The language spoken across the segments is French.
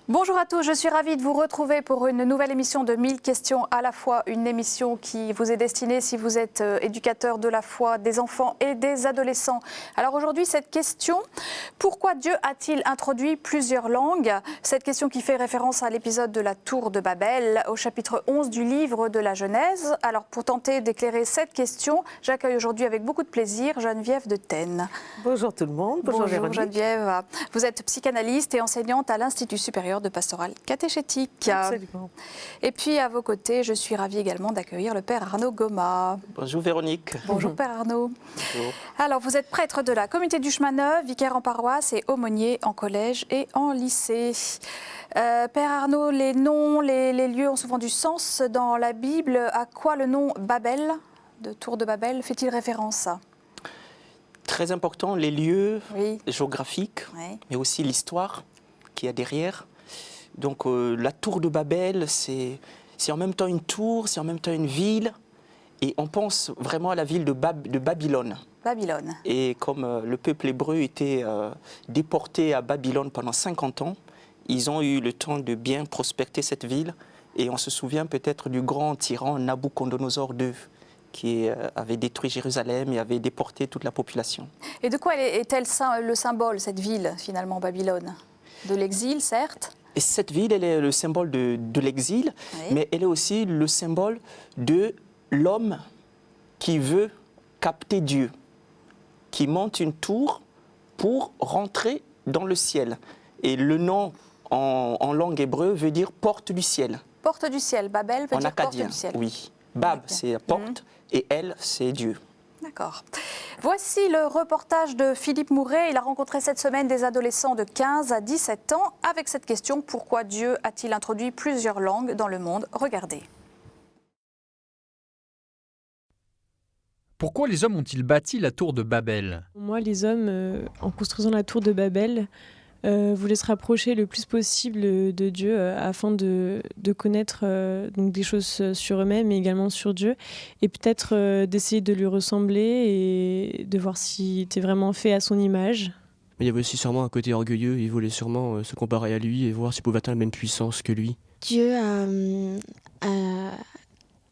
Bonjour à tous, je suis ravie de vous retrouver pour une nouvelle émission de 1000 questions à la fois, une émission qui vous est destinée si vous êtes éducateur de la foi des enfants et des adolescents. Alors aujourd'hui, cette question, pourquoi Dieu a-t-il introduit plusieurs langues? Cette question qui fait référence à l'épisode de la Tour de Babel, au chapitre 11 du livre de la Genèse. Alors pour tenter d'éclairer cette question, j'accueille aujourd'hui avec beaucoup de plaisir Geneviève de Tène. Bonjour tout le monde, bonjour Véronique. Geneviève, vous êtes psychanalyste et enseignante à l'Institut supérieur de pastoral catéchétique. Absolument. Et puis à vos côtés, je suis ravie également d'accueillir le père Arnaud Goma. Bonjour Véronique. Bonjour père Arnaud. Bonjour. Alors vous êtes prêtre de la communauté du Chemin Neuf, vicaire en paroisse et aumônier en collège et en lycée. Père Arnaud, les noms, les lieux ont souvent du sens dans la Bible. À quoi le nom Babel, de Tour de Babel, fait-il référence? Très important, les lieux géographiques, Oui. mais aussi l'histoire qu'il y a derrière. Donc la tour de Babel, c'est en même temps une tour, c'est en même temps une ville. Et on pense vraiment à la ville de Babylone. Babylone. Et comme le peuple hébreu était déporté à Babylone pendant 50 ans, ils ont eu le temps de bien prospecter cette ville. Et on se souvient peut-être du grand tyran Nabuchodonosor II, qui avait détruit Jérusalem et avait déporté toute la population. Et de quoi est-elle le symbole, cette ville, finalement, Babylone? De l'exil, certes. Et cette ville, elle est le symbole de l'exil, Oui. mais elle est aussi le symbole de l'homme qui veut capter Dieu, qui monte une tour pour rentrer dans le ciel. Et le nom en langue hébreu veut dire porte du ciel. Porte du ciel, Babel veut En dire acadien, porte du ciel. oui. Bab, D'accord. c'est la porte, et elle, c'est Dieu. D'accord. Voici le reportage de Philippe Mouret. Il a rencontré cette semaine des adolescents de 15 à 17 ans avec cette question: pourquoi Dieu a-t-il introduit plusieurs langues dans le monde? Regardez. Pourquoi les hommes ont-ils bâti la tour de Babel? Pour moi, les hommes, en construisant la tour de Babel, voulaient se rapprocher le plus possible de Dieu afin de connaître donc des choses sur eux-mêmes, mais également sur Dieu, et peut-être d'essayer de lui ressembler et de voir s'il était vraiment fait à son image. Mais il y avait aussi sûrement un côté orgueilleux, il voulait sûrement se comparer à lui et voir s'il pouvait atteindre la même puissance que lui. Dieu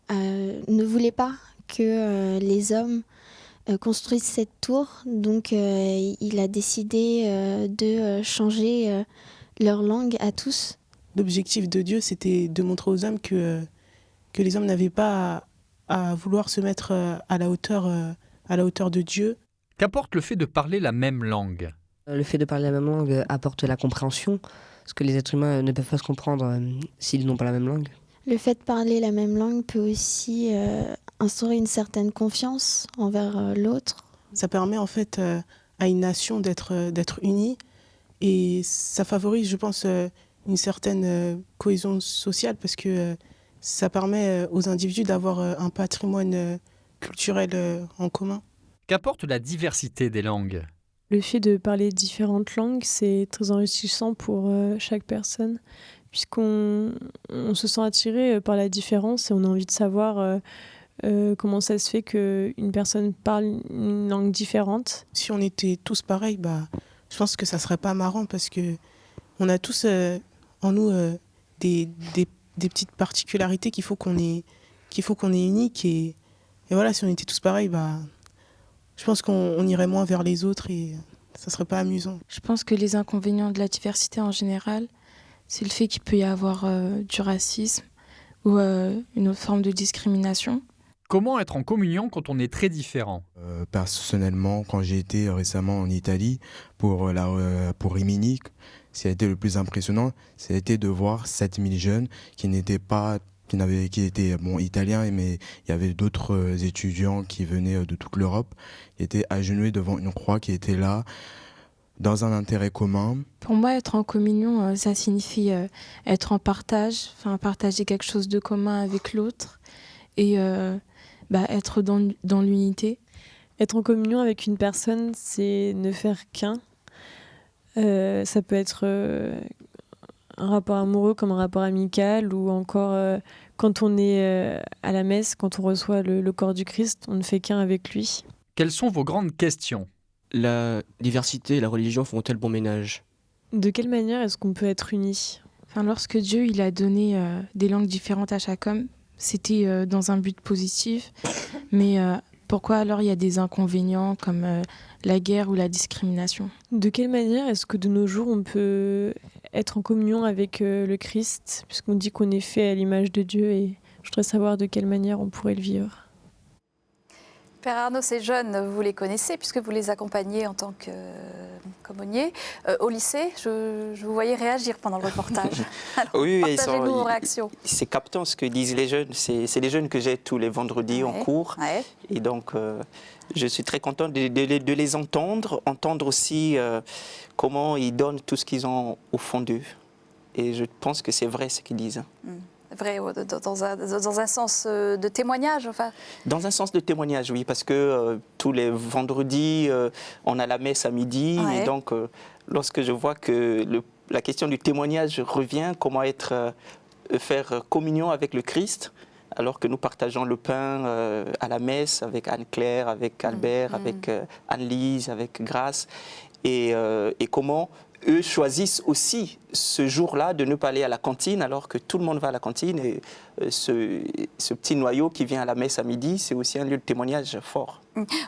ne voulait pas que les hommes construisent cette tour, donc il a décidé de changer leur langue à tous. L'objectif de Dieu, c'était de montrer aux hommes que les hommes n'avaient pas à vouloir se mettre à la hauteur de Dieu. Qu'apporte le fait de parler la même langue? Le fait de parler la même langue apporte la compréhension, parce que les êtres humains ne peuvent pas se comprendre s'ils n'ont pas la même langue. Le fait de parler la même langue peut aussi instaurer une certaine confiance envers l'autre. Ça permet en fait à une nation d'être unie, et ça favorise, je pense, une certaine cohésion sociale, parce que ça permet aux individus d'avoir un patrimoine culturel en commun. Qu'apporte la diversité des langues? Le fait de parler différentes langues, c'est très enrichissant pour chaque personne, puisqu'on se sent attiré par la différence et on a envie de savoir comment ça se fait qu'une personne parle une langue différente. Si on était tous pareils, je pense que ça serait pas marrant, parce que on a tous en nous des petites particularités qu'il faut qu'on ait uniques, et voilà, si on était tous pareils, je pense qu'on irait moins vers les autres et ça serait pas amusant. Je pense que les inconvénients de la diversité en général, c'est le fait qu'il peut y avoir du racisme ou une autre forme de discrimination. Comment être en communion quand on est très différent? Personnellement, quand j'ai été récemment en Italie pour Rimini, ce qui a été le plus impressionnant, c'était de voir 7000 jeunes qui étaient italiens, mais il y avait d'autres étudiants qui venaient de toute l'Europe, qui étaient agenouillés devant une croix qui était là, dans un intérêt commun. Pour moi, être en communion, ça signifie être en partage, partager quelque chose de commun avec l'autre et être dans l'unité. Être en communion avec une personne, c'est ne faire qu'un. Ça peut être un rapport amoureux comme un rapport amical, ou encore quand on est à la messe, quand on reçoit le corps du Christ, on ne fait qu'un avec lui. Quelles sont vos grandes questions? La diversité et la religion font-elles bon ménage? De quelle manière est-ce qu'on peut être unis ? Enfin, lorsque Dieu il a donné des langues différentes à chaque homme, c'était dans un but positif. Mais pourquoi alors il y a des inconvénients comme la guerre ou la discrimination ? De quelle manière est-ce que de nos jours on peut être en communion avec le Christ, puisqu'on dit qu'on est fait à l'image de Dieu, et je voudrais savoir de quelle manière on pourrait le vivre. Père Arnaud, ces jeunes, vous les connaissez puisque vous les accompagnez en tant qu'aumônier. Au lycée, je vous voyais réagir pendant le reportage. Alors, oui, partagez-nous vos réactions. C'est captant ce que disent les jeunes. C'est les jeunes que j'ai tous les vendredis en cours. Ouais. Et donc, je suis très content de les entendre aussi comment ils donnent tout ce qu'ils ont au fond d'eux. Et je pense que c'est vrai ce qu'ils disent. Vrai, dans un sens de témoignage, enfin. Dans un sens de témoignage, oui, parce que tous les vendredis, on a la messe à midi. Ouais. Et donc, lorsque je vois que la question du témoignage revient, comment faire communion avec le Christ, alors que nous partageons le pain à la messe avec Anne-Claire, avec Albert, avec Anne-Lise, avec Grace, et comment eux choisissent aussi ce jour-là de ne pas aller à la cantine alors que tout le monde va à la cantine. Et ce petit noyau qui vient à la messe à midi, c'est aussi un lieu de témoignage fort.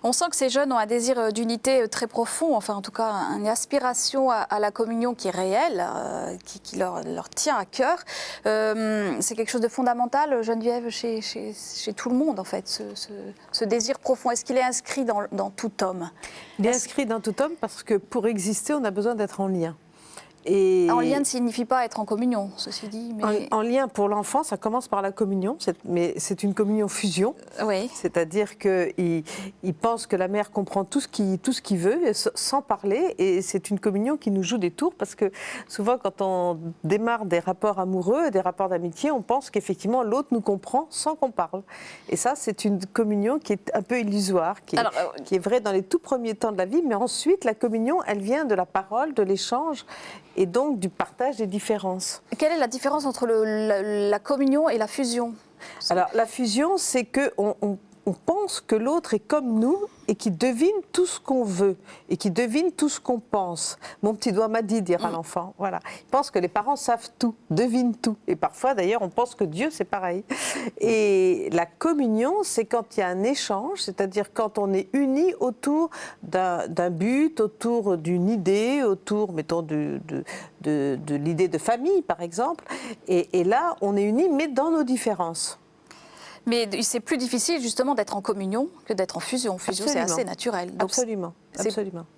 On sent que ces jeunes ont un désir d'unité très profond, enfin en tout cas une aspiration à la communion qui est réelle, qui leur tient à cœur. C'est quelque chose de fondamental, Geneviève, chez tout le monde en fait, ce désir profond. Est-ce qu'il est inscrit dans tout homme ? Il est inscrit dans tout homme parce que pour exister, on a besoin d'être en lien. Et en lien ne signifie pas être en communion, ceci dit. Mais... En lien pour l'enfant, ça commence par la communion, mais c'est une communion fusion. Oui. C'est-à-dire qu'il pense que la mère comprend tout ce qu'il veut sans parler, et c'est une communion qui nous joue des tours parce que souvent quand on démarre des rapports amoureux, des rapports d'amitié, on pense qu'effectivement l'autre nous comprend sans qu'on parle. Et ça, c'est une communion qui est un peu illusoire, qui est vraie dans les tout premiers temps de la vie, mais ensuite la communion, elle vient de la parole, de l'échange, et donc du partage des différences. Quelle est la différence entre la communion et la fusion ? Alors la fusion, c'est qu'on pense que l'autre est comme nous et qui devine tout ce qu'on veut et qui devine tout ce qu'on pense. Mon petit doigt m'a dit, dira l'enfant. Voilà. Il pense que les parents savent tout, devinent tout. Et parfois, d'ailleurs, on pense que Dieu, c'est pareil. Et la communion, c'est quand il y a un échange, c'est-à-dire quand on est unis autour d'un but, autour d'une idée, autour, mettons, de l'idée de famille, par exemple. Et là, on est unis, mais dans nos différences. Mais c'est plus difficile justement d'être en communion que d'être en fusion. Fusion, c'est assez naturel. Donc, absolument.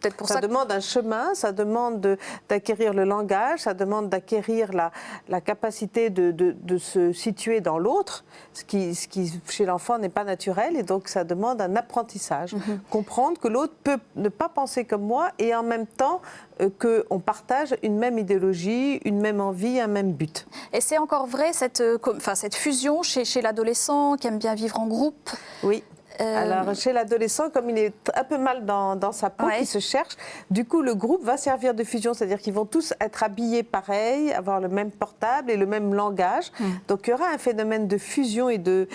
Peut-être pour ça demande un chemin, ça demande d'acquérir le langage, ça demande d'acquérir la capacité de se situer dans l'autre, ce qui chez l'enfant n'est pas naturel, et donc ça demande un apprentissage. Comprendre que l'autre peut ne pas penser comme moi et en même temps qu'on partage une même idéologie, une même envie, un même but. Et c'est encore vrai cette fusion chez l'adolescent qui aime bien vivre en groupe ? Oui. Alors, chez l'adolescent, comme il est un peu mal dans sa peau, il se cherche, du coup, le groupe va servir de fusion, c'est-à-dire qu'ils vont tous être habillés pareil, avoir le même portable et le même langage. Donc, il y aura un phénomène de fusion et de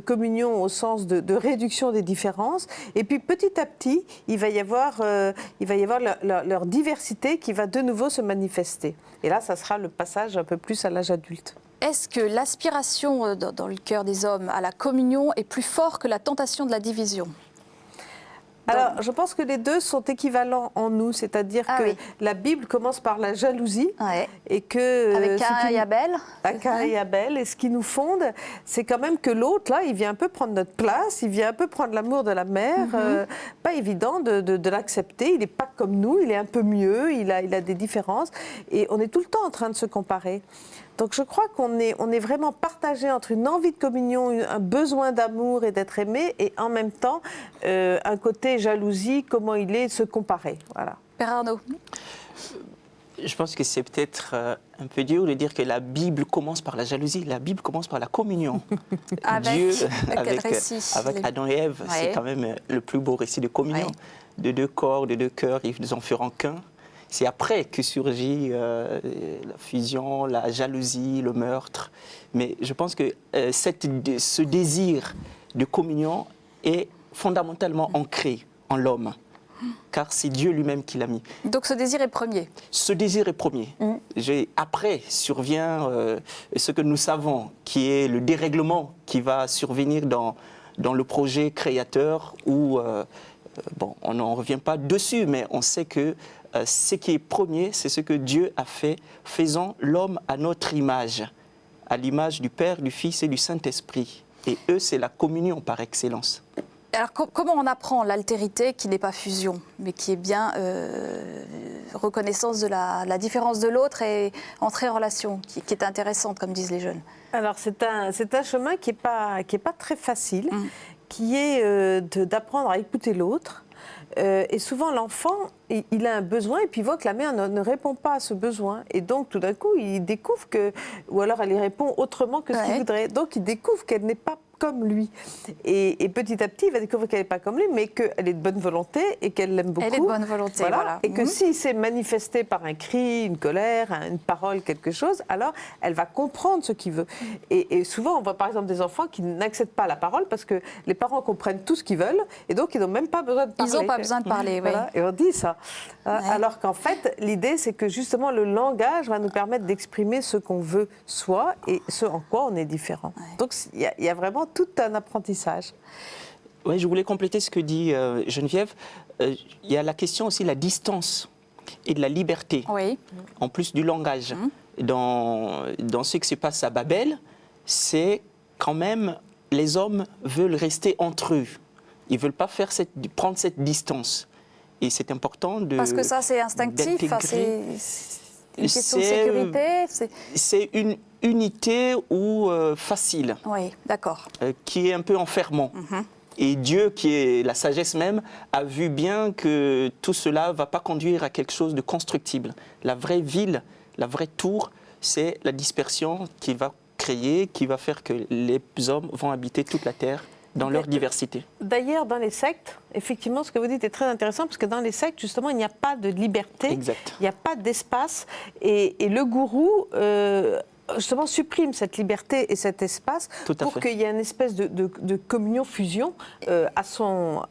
communion au sens de réduction des différences. Et puis, petit à petit, il va y avoir leur diversité qui va de nouveau se manifester. Et là, ça sera le passage un peu plus à l'âge adulte. Est-ce que l'aspiration dans le cœur des hommes à la communion est plus forte que la tentation de la division ? Alors, je pense que les deux sont équivalents en nous, c'est-à-dire que la Bible commence par la jalousie et que avec Caïn et Abel. Caïn et Abel, et ce qui nous fonde, c'est quand même que l'autre là, il vient un peu prendre notre place, il vient un peu prendre l'amour de la mère. Pas évident de l'accepter. Il n'est pas comme nous, il est un peu mieux, il a des différences, et on est tout le temps en train de se comparer. Donc je crois qu'on est vraiment partagé entre une envie de communion, un besoin d'amour et d'être aimé, et en même temps un côté jalousie, comment il est, se comparer. Voilà. Père Arnaud. Je pense que c'est peut-être un peu dur de dire que la Bible commence par la jalousie. La Bible commence par la communion. Dieu, avec Adam et Ève, c'est quand même le plus beau récit de communion. De deux corps, de deux cœurs, ils en feront qu'un. C'est après que surgit la fusion, la jalousie, le meurtre. Mais je pense que ce désir de communion est fondamentalement ancré en l'homme. car c'est Dieu lui-même qui l'a mis. Donc ce désir est premier. Ce désir est premier. Après survient ce que nous savons, qui est le dérèglement qui va survenir dans le projet créateur où, on n'en revient pas dessus, mais on sait que ce qui est premier, c'est ce que Dieu a fait, faisant l'homme à notre image, à l'image du Père, du Fils et du Saint-Esprit. Et eux, c'est la communion par excellence. Alors comment on apprend l'altérité qui n'est pas fusion, mais qui est bien reconnaissance de la différence de l'autre et entrer en relation, qui est intéressante, comme disent les jeunes? Alors c'est un chemin qui est pas très facile, qui est d'apprendre à écouter l'autre. Et souvent, l'enfant, il a un besoin et puis il voit que la mère ne répond pas à ce besoin. Et donc, tout d'un coup, il découvre ou alors elle y répond autrement que ce qu'il voudrait. Donc, il découvre qu'elle n'est pas comme lui. Et petit à petit, il va découvrir qu'elle n'est pas comme lui, mais qu'elle est de bonne volonté et qu'elle l'aime beaucoup. Elle est de bonne volonté, voilà. Et que s'il s'est manifesté par un cri, une colère, une parole, quelque chose, alors elle va comprendre ce qu'il veut. Et souvent, on voit par exemple des enfants qui n'acceptent pas la parole parce que les parents comprennent tout ce qu'ils veulent et donc ils n'ont même pas besoin de parler. Ils n'ont pas besoin de parler, oui. Voilà. Et on dit ça. Alors qu'en fait, l'idée, c'est que justement, le langage va nous permettre d'exprimer ce qu'on veut soi et ce en quoi on est différent. Donc, il y a vraiment tout un apprentissage. Oui, je voulais compléter ce que dit Geneviève. Il y a la question aussi de la distance et de la liberté, en plus du langage. Dans ce qui se passe à Babel, c'est quand même, les hommes veulent rester entre eux. Ils ne veulent pas prendre cette distance. Et c'est important de... Parce que ça, c'est instinctif, c'est une question de sécurité. C'est une unité ou facile. Oui, d'accord. Qui est un peu enfermant. Et Dieu, qui est la sagesse même, a vu bien que tout cela ne va pas conduire à quelque chose de constructible. La vraie ville, la vraie tour, c'est la dispersion qui va créer, qui va faire que les hommes vont habiter toute la terre dans leur diversité. D'ailleurs, dans les sectes, effectivement, ce que vous dites est très intéressant, parce que dans les sectes, justement, il n'y a pas de liberté, exact. Il n'y a pas d'espace, et le gourou justement supprime cette liberté et cet espace pour qu'il y ait une espèce de communion-fusion à son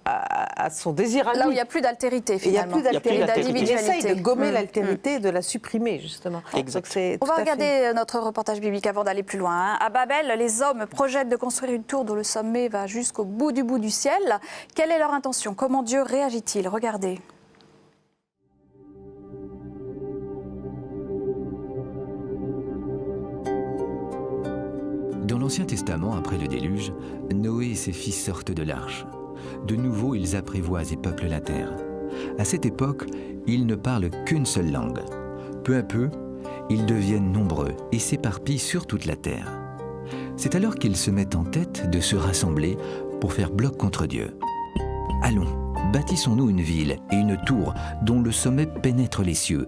désir à lui. Là où il n'y a plus d'altérité, finalement. Il n'y a plus d'altérité. Il essaye de gommer l'altérité et de la supprimer, justement. Exact. Donc, on va regarder notre reportage biblique avant d'aller plus loin. À Babel, les hommes projettent de construire une tour dont le sommet va jusqu'au bout du ciel. Quelle est leur intention? Comment Dieu réagit-il? Regardez. Dans l'Ancien Testament, après le déluge, Noé et ses fils sortent de l'arche. De nouveau, ils apprivoisent et peuplent la terre. À cette époque, ils ne parlent qu'une seule langue. Peu à peu, ils deviennent nombreux et s'éparpillent sur toute la terre. C'est alors qu'ils se mettent en tête de se rassembler pour faire bloc contre Dieu. Allons, bâtissons-nous une ville et une tour dont le sommet pénètre les cieux.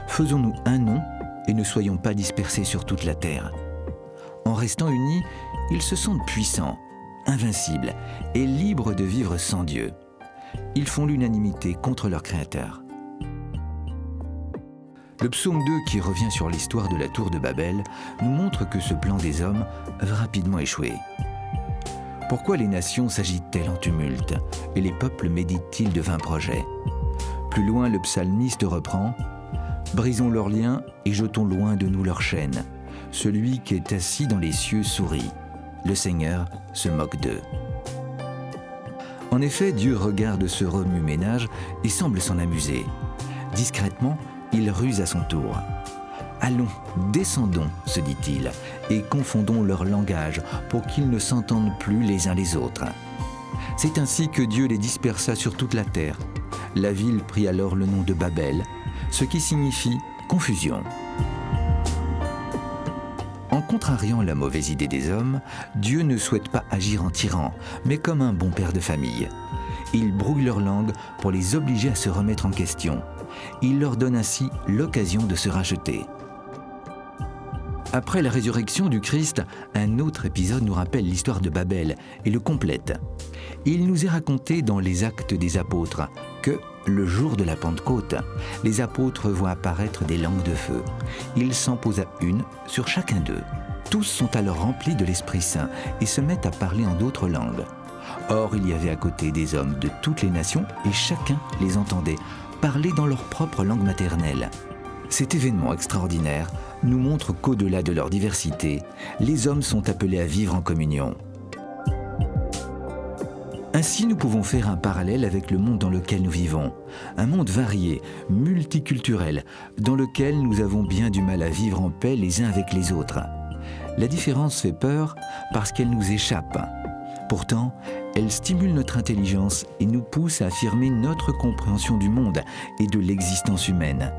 Faisons-nous un nom et ne soyons pas dispersés sur toute la terre. En restant unis, ils se sentent puissants, invincibles et libres de vivre sans Dieu. Ils font l'unanimité contre leur Créateur. Le psaume 2, qui revient sur l'histoire de la tour de Babel, nous montre que ce plan des hommes va rapidement échouer. Pourquoi les nations s'agitent-elles en tumulte et les peuples méditent-ils de vains projets? Plus loin, le psalmiste reprend « Brisons leurs liens et jetons loin de nous leurs chaînes. Celui qui est assis dans les cieux sourit. Le Seigneur se moque d'eux. » En effet, Dieu regarde ce remue-ménage et semble s'en amuser. Discrètement, il ruse à son tour. « Allons, descendons, se dit-il, et confondons leur langage pour qu'ils ne s'entendent plus les uns les autres. » C'est ainsi que Dieu les dispersa sur toute la terre. La ville prit alors le nom de Babel, ce qui signifie confusion. En contrariant la mauvaise idée des hommes, Dieu ne souhaite pas agir en tyran, mais comme un bon père de famille. Il brouille leur langue pour les obliger à se remettre en question. Il leur donne ainsi l'occasion de se racheter. Après la résurrection du Christ, un autre épisode nous rappelle l'histoire de Babel et le complète. Il nous est raconté dans les Actes des Apôtres que, le jour de la Pentecôte, les apôtres voient apparaître des langues de feu. Il s'en posa une sur chacun d'eux. Tous sont alors remplis de l'Esprit Saint et se mettent à parler en d'autres langues. Or, il y avait à côté des hommes de toutes les nations et chacun les entendait parler dans leur propre langue maternelle. Cet événement extraordinaire nous montre qu'au-delà de leur diversité, les hommes sont appelés à vivre en communion. Ainsi, nous pouvons faire un parallèle avec le monde dans lequel nous vivons. Un monde varié, multiculturel, dans lequel nous avons bien du mal à vivre en paix les uns avec les autres. La différence fait peur parce qu'elle nous échappe. Pourtant, elle stimule notre intelligence et nous pousse à affirmer notre compréhension du monde et de l'existence humaine.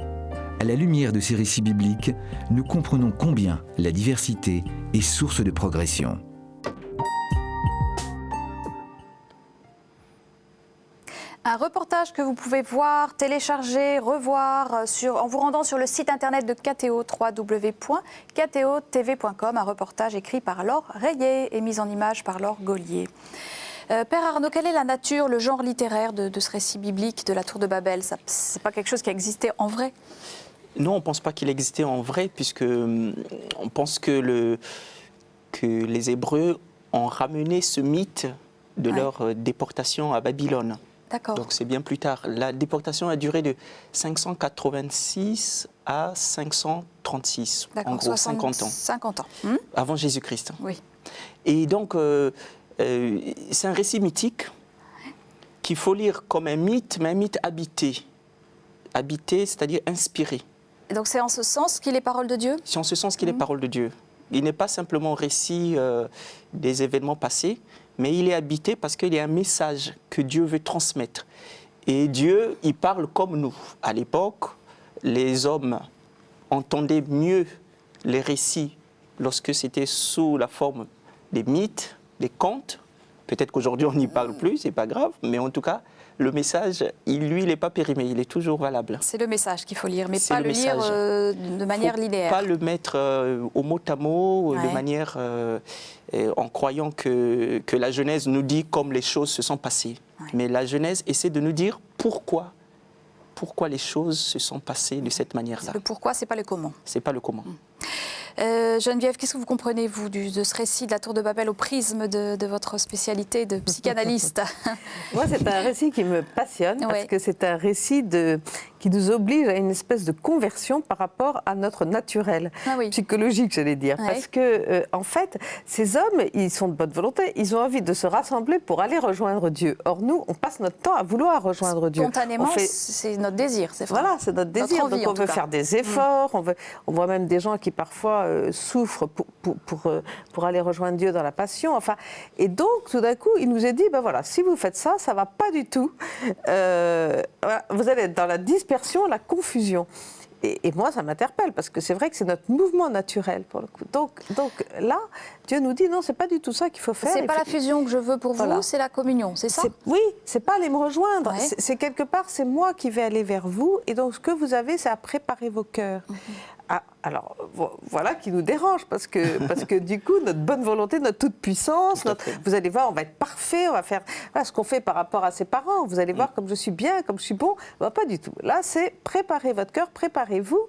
À la lumière de ces récits bibliques, nous comprenons combien la diversité est source de progression. Un reportage que vous pouvez voir, télécharger, revoir en vous rendant sur le site internet de KTO, www.ktotv.com. Un reportage écrit par Laure Rayet et mis en image par Laure Gaulier. Père Arnaud, quelle est la nature, le genre littéraire de ce récit biblique de la Tour de Babel? Ce n'est pas quelque chose qui a existé en vrai? Non, on ne pense pas qu'il existait en vrai, puisque on pense que les Hébreux ont ramené ce mythe de leur déportation à Babylone. D'accord. Donc c'est bien plus tard. La déportation a duré de 586 à 536, en gros 50 ans. 50 ans. Avant Jésus-Christ. Oui. Et donc c'est un récit mythique qu'il faut lire comme un mythe, mais un mythe habité. Habité, c'est-à-dire inspiré. Et donc c'est en ce sens qu'il est parole de Dieu? C'est en ce sens qu'il est parole de Dieu. Il n'est pas simplement récit des événements passés, mais il est habité parce qu'il y a un message que Dieu veut transmettre. Et Dieu, il parle comme nous. À l'époque, les hommes entendaient mieux les récits lorsque c'était sous la forme des mythes, des contes. Peut-être qu'aujourd'hui on n'y parle plus, c'est pas grave, mais en tout cas, le message, il n'est pas périmé, il est toujours valable. C'est le message qu'il faut lire, mais pas le lire de manière linéaire. Pas le mettre au mot à mot, de manière en croyant que la Genèse nous dit comme les choses se sont passées. Ouais. Mais la Genèse essaie de nous dire pourquoi les choses se sont passées de cette manière-là. Le pourquoi, c'est pas le comment. C'est pas le comment. Geneviève, qu'est-ce que vous comprenez, vous, de ce récit de la Tour de Babel au prisme de votre spécialité de psychanalyste? Moi, c'est un récit qui me passionne parce que c'est un récit qui nous oblige à une espèce de conversion par rapport à notre naturel psychologique, j'allais dire. Parce que, en fait, ces hommes, ils sont de bonne volonté, ils ont envie de se rassembler pour aller rejoindre Dieu. Or, nous, on passe notre temps à vouloir rejoindre Dieu. Spontanément, c'est notre désir, c'est vrai. Voilà, c'est notre désir. Notre envie, donc, on veut faire des efforts. On voit même des gens qui, parfois, souffrent pour aller rejoindre Dieu dans la passion. Enfin, et donc, tout d'un coup, il nous est dit, ben voilà, si vous faites ça, ça ne va pas du tout. Voilà, vous allez être dans la dispersion, la confusion. Et moi, ça m'interpelle, parce que c'est vrai que c'est notre mouvement naturel, pour le coup. Donc là, Dieu nous dit, non, c'est pas du tout ça qu'il faut faire. C'est pas la fusion que je veux pour vous, c'est la communion, c'est ça? Oui, c'est pas aller me rejoindre. C'est quelque part, c'est moi qui vais aller vers vous. Et donc, ce que vous avez, c'est à préparer vos cœurs. Alors, voilà qui nous dérange, parce que du coup, notre bonne volonté, notre toute-puissance, vous allez voir, on va être parfait, on va faire ce qu'on fait par rapport à ses parents. Vous allez voir comme je suis bien, comme je suis bon. Pas du tout. Là, c'est préparer votre cœur, préparez-vous.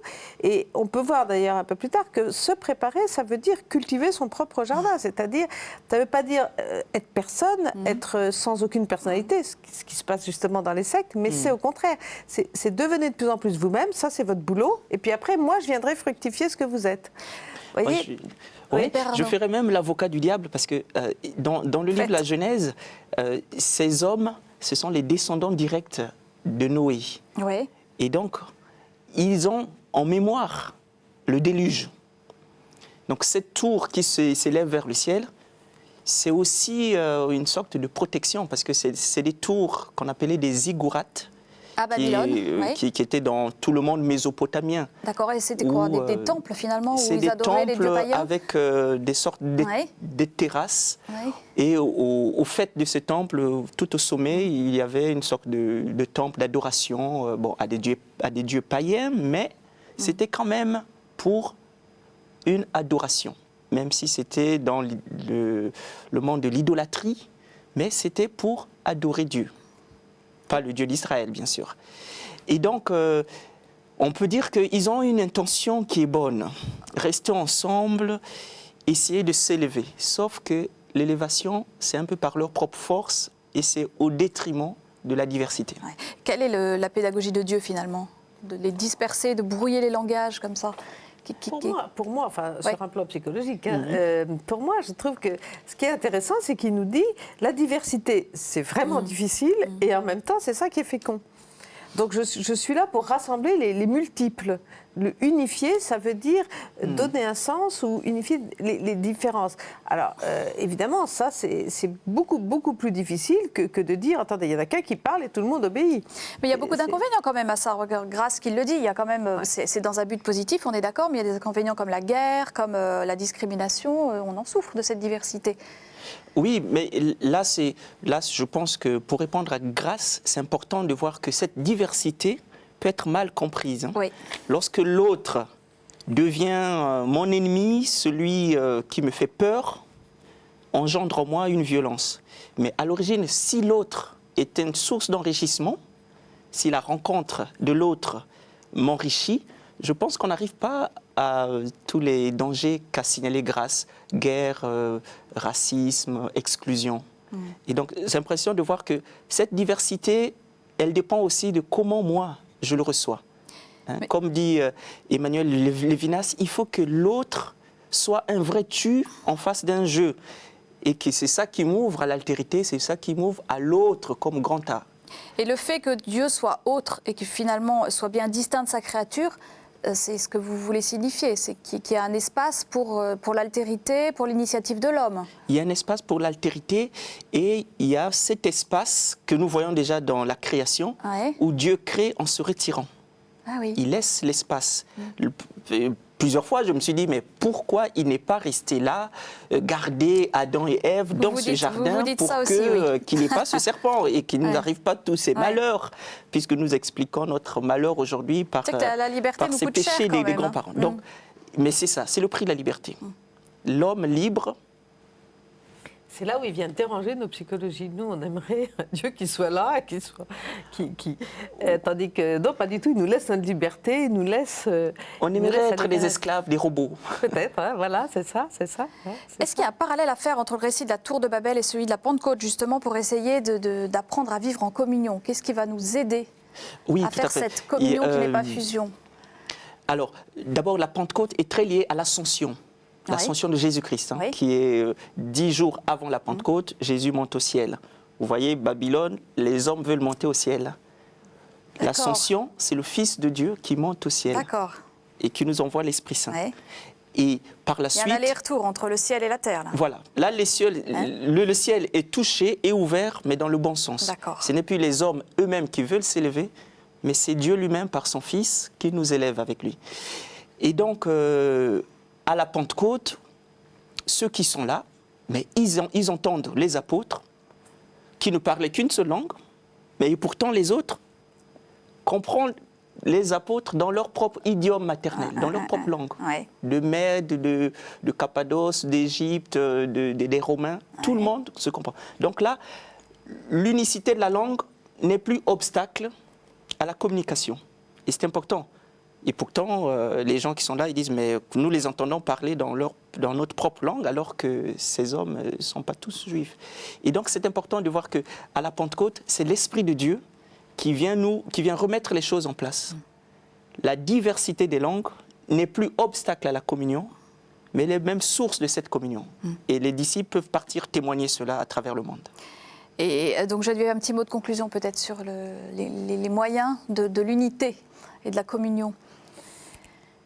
Et on peut voir d'ailleurs un peu plus tard que se préparer, ça veut dire cultiver son propre jardin. C'est-à-dire, ça ne veut pas dire être personne, être sans aucune personnalité, ce qui se passe justement dans les sectes, mais c'est au contraire. C'est devenir de plus en plus vous-même, ça c'est votre boulot. Et puis après, moi, je viendrai fructifier ce que vous êtes. Voyez, je ferais même l'avocat du diable, parce que dans le livre de la Genèse, ces hommes, ce sont les descendants directs de Noé. Oui. Et donc, ils ont en mémoire le déluge. Donc cette tour qui s'élève vers le ciel, c'est aussi une sorte de protection, parce que c'est des tours qu'on appelait des ziggourats, à Babylone, qui étaient dans tout le monde mésopotamien. D'accord, et c'était quoi, des temples finalement, où ils adoraient les dieux païens? C'est des temples avec des sortes de terrasses. Et au fait de ces temples, tout au sommet, il y avait une sorte de temple d'adoration à des dieux païens, mais c'était quand même pour une adoration. Même si c'était dans le monde de l'idolâtrie, mais c'était pour adorer Dieu. Pas le Dieu d'Israël, bien sûr. Et donc, on peut dire qu'ils ont une intention qui est bonne. Rester ensemble, essayer de s'élever. Sauf que l'élévation, c'est un peu par leur propre force et c'est au détriment de la diversité. Ouais. Quelle est la pédagogie de Dieu finalement? De les disperser, de brouiller les langages comme ça? Pour moi, enfin, sur un plan psychologique, pour moi, je trouve que ce qui est intéressant, c'est qu'il nous dit la diversité, c'est vraiment difficile et en même temps, c'est ça qui est fécond. Donc je suis là pour rassembler les multiples. Le unifier, ça veut dire donner un sens ou unifier les différences. Alors, évidemment, ça, c'est beaucoup, beaucoup plus difficile que de dire, attendez, il y en a qu'un qui parle et tout le monde obéit. Mais il y a beaucoup d'inconvénients quand même à ça. Grâce qu'il le dit, il y a quand même, c'est dans un but positif, on est d'accord, mais il y a des inconvénients comme la guerre, comme la discrimination, on en souffre de cette diversité. Oui, mais là, je pense que pour répondre à grâce, c'est important de voir que cette diversité peut être mal comprise. Oui. Lorsque l'autre devient mon ennemi, celui qui me fait peur, engendre en moi une violence. Mais à l'origine, si l'autre est une source d'enrichissement, si la rencontre de l'autre m'enrichit, je pense qu'on n'arrive pas à tous les dangers qu'a signalé Grace, guerre, racisme, exclusion. Et donc, j'ai l'impression de voir que cette diversité, elle dépend aussi de comment moi, je le reçois. Comme dit Emmanuel Lévinas, il faut que l'autre soit un vrai tu en face d'un jeu. Et que c'est ça qui m'ouvre à l'altérité, c'est ça qui m'ouvre à l'autre comme grand A. Et le fait que Dieu soit autre et que finalement soit bien distinct de sa créature, c'est ce que vous voulez signifier, c'est qu'il y a un espace pour l'altérité, pour l'initiative de l'homme. Il y a un espace pour l'altérité et il y a cet espace que nous voyons déjà dans la création, où Dieu crée en se retirant. Ah oui. Il laisse l'espace. Plusieurs fois, je me suis dit, mais pourquoi il n'est pas resté là, garder Adam et Ève dans ce jardin pour qu'il n'ait pas ce serpent et qu'il n'arrive pas tous ces malheurs, puisque nous expliquons notre malheur aujourd'hui par ces péchés des grands-parents. Donc, mais c'est ça, c'est le prix de la liberté. L'homme libre. C'est là où il vient déranger nos psychologies. Nous, on aimerait un Dieu qui soit là, tandis que non, pas du tout. Il nous laisse notre liberté, il nous laisse. On aimerait être des esclaves, des robots. Peut-être, voilà, c'est ça. Est-ce qu'il y a un parallèle à faire entre le récit de la Tour de Babel et celui de la Pentecôte, justement, pour essayer d'apprendre à vivre en communion? Qu'est-ce qui va nous aider à faire cette communion qui n'est pas fusion? Alors, d'abord, la Pentecôte est très liée à l'ascension. L'ascension de Jésus-Christ, qui est 10 jours avant la Pentecôte, Jésus monte au ciel. Vous voyez, Babylone, les hommes veulent monter au ciel. L'ascension, c'est le Fils de Dieu qui monte au ciel et qui nous envoie l'Esprit Saint. Et par la suite... Il y a un aller-retour entre le ciel et la terre. Là. Voilà. Là, le ciel est touché et ouvert, mais dans le bon sens. Ce n'est plus les hommes eux-mêmes qui veulent s'élever, mais c'est Dieu lui-même, par son Fils, qui nous élève avec lui. Et donc... à la Pentecôte, ceux qui sont là, mais ils entendent les apôtres qui ne parlaient qu'une seule langue, mais pourtant les autres comprennent les apôtres dans leur propre idiome maternel, dans leur propre langue. De Mède, de Cappadoce, d'Égypte, des Romains, tout le monde se comprend. Donc là, l'unicité de la langue n'est plus obstacle à la communication. Et c'est important. Et pourtant, les gens qui sont là, ils disent, mais nous les entendons parler dans notre propre langue, alors que ces hommes ne sont pas tous juifs. Et donc, c'est important de voir qu'à la Pentecôte, c'est l'Esprit de Dieu qui vient remettre les choses en place. La diversité des langues n'est plus obstacle à la communion, mais elle est même source de cette communion. Et les disciples peuvent partir témoigner cela à travers le monde. Et donc, je vais un petit mot de conclusion peut-être sur les moyens de l'unité et de la communion.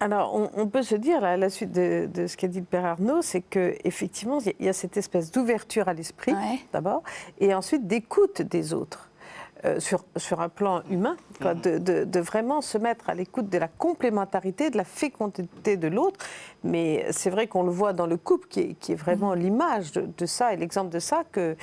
Alors, on peut se dire, à la suite de ce qu'a dit le Père Arnaud, c'est qu'effectivement, il y a cette espèce d'ouverture à l'esprit, d'abord, et ensuite d'écoute des autres, sur un plan humain, quoi, de vraiment se mettre à l'écoute de la complémentarité, de la fécondité de l'autre. Mais c'est vrai qu'on le voit dans le couple, qui est vraiment l'image de ça, et l'exemple de ça, que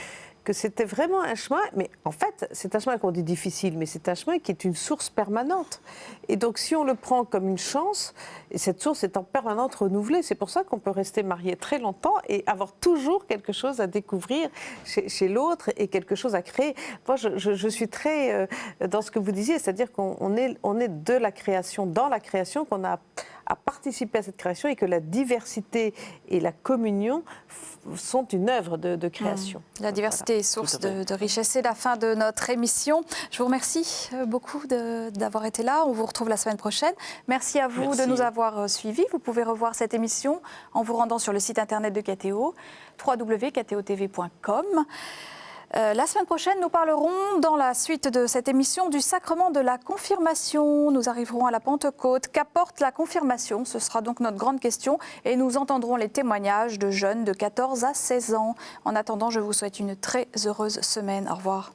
c'était vraiment un chemin, mais en fait, c'est un chemin qu'on dit difficile, mais c'est un chemin qui est une source permanente. Et donc, si on le prend comme une chance, et cette source est en permanente renouvelée, c'est pour ça qu'on peut rester marié très longtemps et avoir toujours quelque chose à découvrir chez l'autre et quelque chose à créer. Moi, je suis très dans ce que vous disiez, c'est-à-dire qu'on est de la création, dans la création, qu'on a à participer à cette création et que la diversité et la communion sont une œuvre de création. La diversité est source de richesse. C'est la fin de notre émission. Je vous remercie beaucoup d'avoir été là. On vous retrouve la semaine prochaine. Merci à vous de nous avoir suivis. Vous pouvez revoir cette émission en vous rendant sur le site internet de KTO, www.ktotv.com. La semaine prochaine, nous parlerons dans la suite de cette émission du sacrement de la confirmation. Nous arriverons à la Pentecôte. Qu'apporte la confirmation? Ce sera donc notre grande question et nous entendrons les témoignages de jeunes de 14 à 16 ans. En attendant, je vous souhaite une très heureuse semaine. Au revoir.